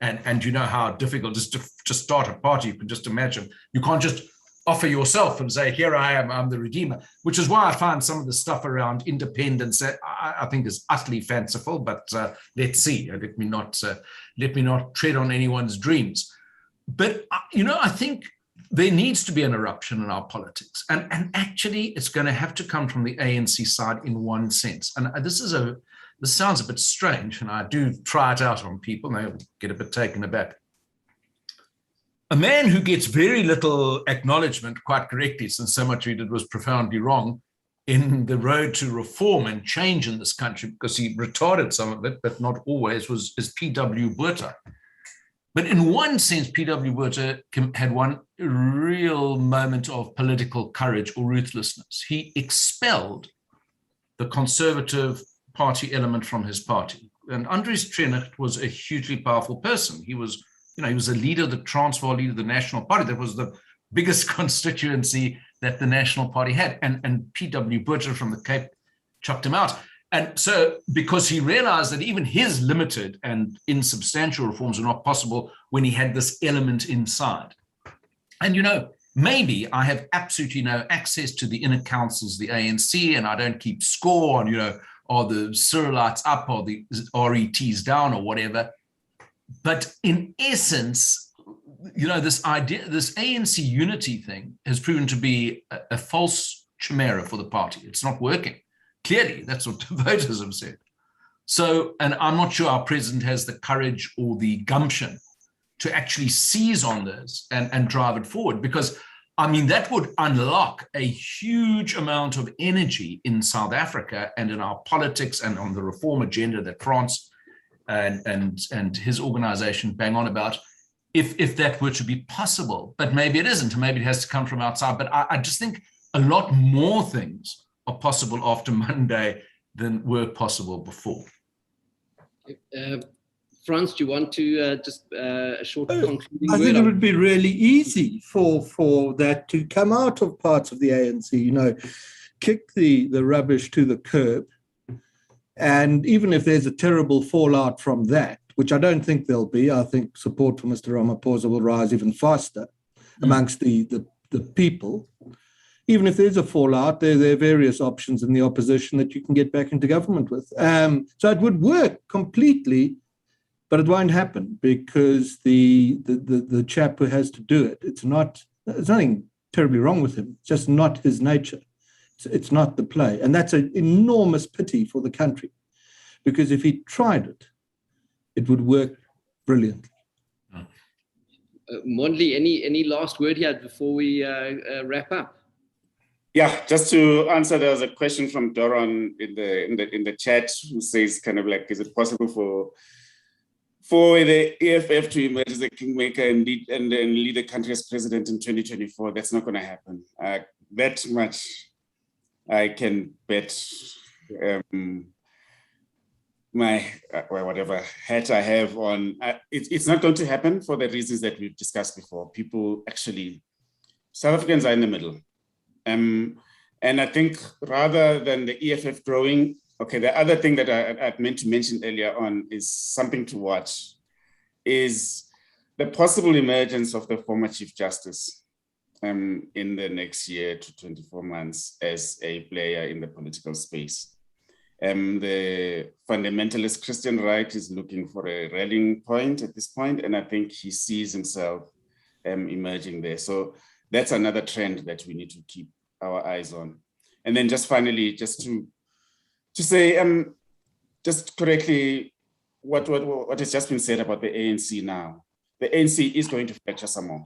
And you know how difficult it is to start a party. You can just imagine. You can't just offer yourself and say, here I am, I'm the redeemer, which is why I find some of the stuff around independence I think is utterly fanciful, but let's see. Let me not tread on anyone's dreams. But, I think there needs to be an eruption in our politics. And actually, it's going to have to come from the ANC side in one sense. And this sounds a bit strange, and I do try it out on people, and they get a bit taken aback. A man who gets very little acknowledgement, quite correctly, since so much he did was profoundly wrong in the road to reform and change in this country, because he retarded some of it, but not always, is P.W. Botha. But in one sense, P.W. Botha had one real moment of political courage or ruthlessness. He expelled the Conservative Party element from his party. And Andries Trenet was a hugely powerful person. He was a leader, the Transvaal leader of the National Party. That was the biggest constituency that the National Party had. And P.W. Botha from the Cape chucked him out. And so, because he realized that even his limited and insubstantial reforms were not possible when he had this element inside. And, maybe I have absolutely no access to the inner councils of the ANC, and I don't keep score on, are the Cyrillites up or the RETs down or whatever. But in essence, this idea, this ANC unity thing has proven to be a false chimera for the party. It's not working. Clearly, that's what the voters have said. So, and I'm not sure our president has the courage or the gumption to actually seize on this and drive it forward, because, that would unlock a huge amount of energy in South Africa and in our politics and on the reform agenda that France and his organization bang on about, if that were to be possible. But maybe it isn't, and maybe it has to come from outside. But I just think a lot more things are possible after Monday than were possible before. Frans, do you want to just a short concluding I word? think it would be really easy for that to come out of parts of the ANC, kick the rubbish to the curb. And even if there's a terrible fallout from that, which I don't think there'll be, I think support for Mr. Ramaphosa will rise even faster amongst the people. Even if there's a fallout, there are various options in the opposition that you can get back into government with. So it would work completely, but it won't happen because the chap who has to do it, there's nothing terribly wrong with him. It's just not his nature. It's not the play. And that's an enormous pity for the country, because if he tried it, it would work brilliantly. Mondli, any last word here before we wrap up? Yeah, just to answer, there was a question from Doron in the chat who says kind of like, is it possible for the EFF to emerge as a kingmaker and lead the country as president in 2024? That's not going to happen. That much I can bet my whatever hat I have on. It's not going to happen for the reasons that we've discussed before. South Africans are in the middle. And I think rather than the EFF growing, the other thing that I meant to mention earlier on is something to watch, is the possible emergence of the former Chief Justice in the next year to 24 months as a player in the political space. The fundamentalist Christian right is looking for a rallying point at this point, and I think he sees himself emerging there. So that's another trend that we need to keep our eyes on. And then just finally, just to say, just correctly, what has just been said about the ANC now. The ANC is going to fracture some more.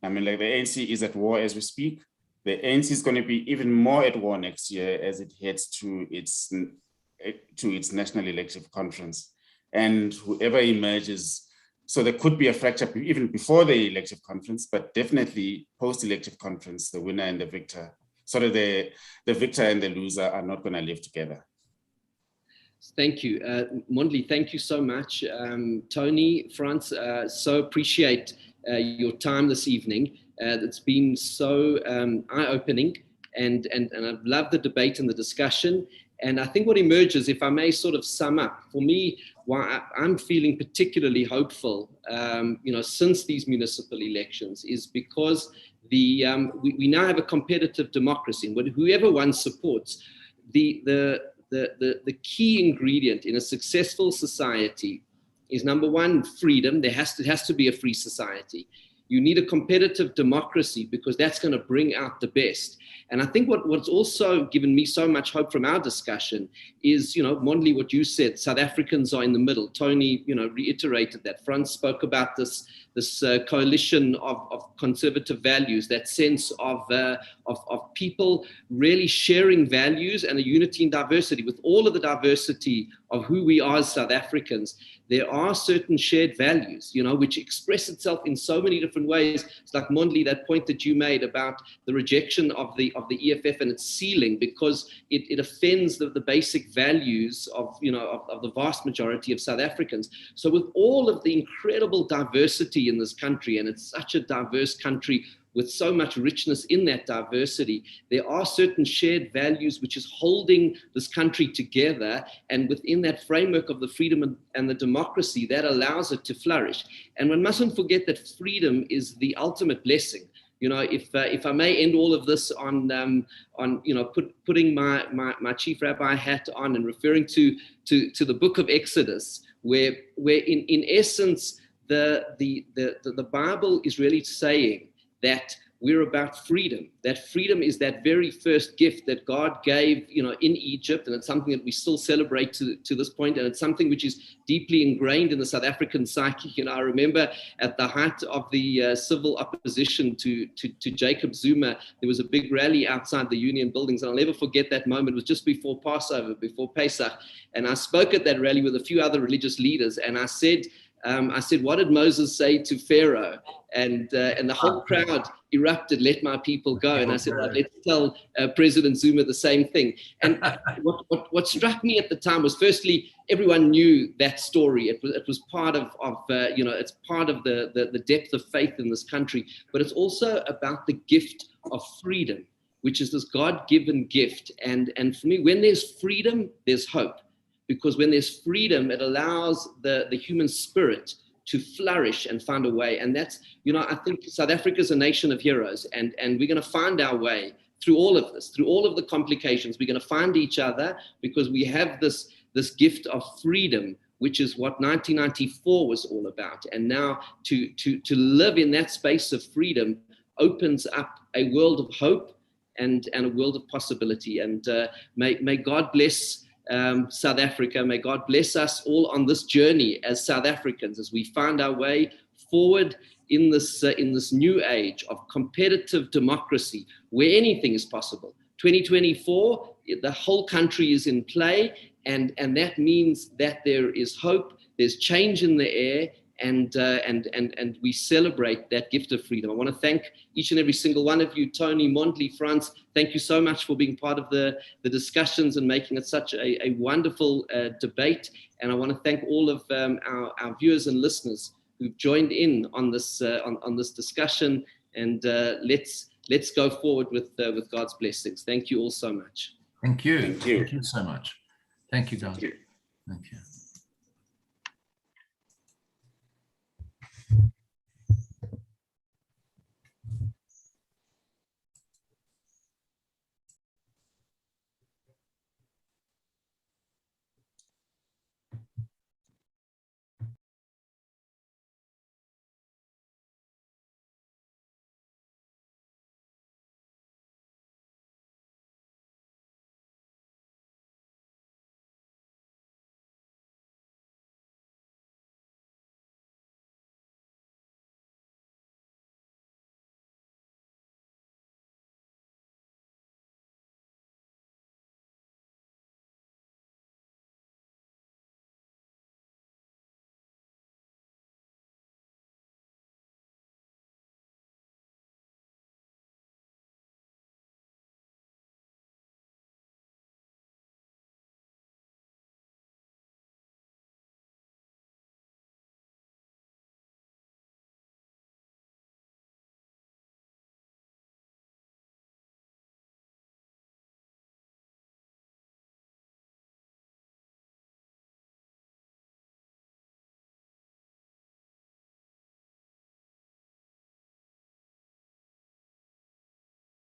I mean, like, the ANC is at war as we speak. The ANC is going to be even more at war next year as it heads to its national elective conference. And whoever emerges, so there could be a fracture even before the elective conference, but definitely post-elective conference, the winner and the victor, sort of the victor and the loser are not going to live together. Thank you. Mondli, thank you so much. Tony, Frans, so appreciate your time this evening. It's been so eye-opening, and I've loved the debate and the discussion. And I think what emerges, if I may sort of sum up, for me, why I'm feeling particularly hopeful, since these municipal elections, is because we now have a competitive democracy, and whoever one supports, the key ingredient in a successful society is, number one, freedom. It has to be a free society. You need a competitive democracy because that's going to bring out the best. And I think what's also given me so much hope from our discussion is, Mondli, what you said, South Africans are in the middle. Tony, reiterated that. Frans spoke about this coalition of conservative values, that sense of people really sharing values and a unity in diversity. With all of the diversity of who we are as South Africans, there are certain shared values, which express itself in so many different ways. It's like, Mondli, that point that you made about the rejection of the EFF and its ceiling, because it offends the basic values of the vast majority of South Africans. So with all of the incredible diversity in this country, and it's such a diverse country with so much richness in that diversity, there are certain shared values which is holding this country together, and within that framework of the freedom and the democracy, that allows it to flourish. And one mustn't forget that freedom is the ultimate blessing. If I may end all of this on putting my chief rabbi hat on and referring to the book of Exodus, where in essence the Bible is really saying that we're about freedom. That freedom is that very first gift that God gave, in Egypt, and it's something that we still celebrate to this point, and it's something which is deeply ingrained in the South African psyche. I remember at the height of the civil opposition to Jacob Zuma, there was a big rally outside the Union buildings, and I'll never forget that moment. It was just before Passover, before Pesach, and I spoke at that rally with a few other religious leaders, and I said, what did Moses say to Pharaoh? And the whole crowd erupted, "Let my people go." And I said, right, let's tell President Zuma the same thing. And what struck me at the time was, firstly, everyone knew that story. It was part of it's part of the depth of faith in this country. But it's also about the gift of freedom, which is this God-given gift. And for me, when there's freedom, there's hope. Because when there's freedom, it allows the human spirit to flourish and find a way. And that's, I think South Africa is a nation of heroes, and we're going to find our way through all of this, through all of the complications. We're going to find each other because we have this gift of freedom, which is what 1994 was all about. And now to live in that space of freedom opens up a world of hope and a world of possibility. And may God bless South Africa. May God bless us all on this journey as South Africans, as we find our way forward in this new age of competitive democracy, where anything is possible. 2024, the whole country is in play, and that means that there is hope, there's change in the air, and we celebrate that gift of freedom. I want to thank each and every single one of you, Tony, Mondli, Frans. Thank you so much for being part of the discussions and making it such a wonderful debate. And I want to thank all of our viewers and listeners who've joined in on this discussion. And let's go forward with God's blessings. Thank you all so much. Thank you. Thank you. Thank you so much. Thank you, guys. Thank you. Thank you.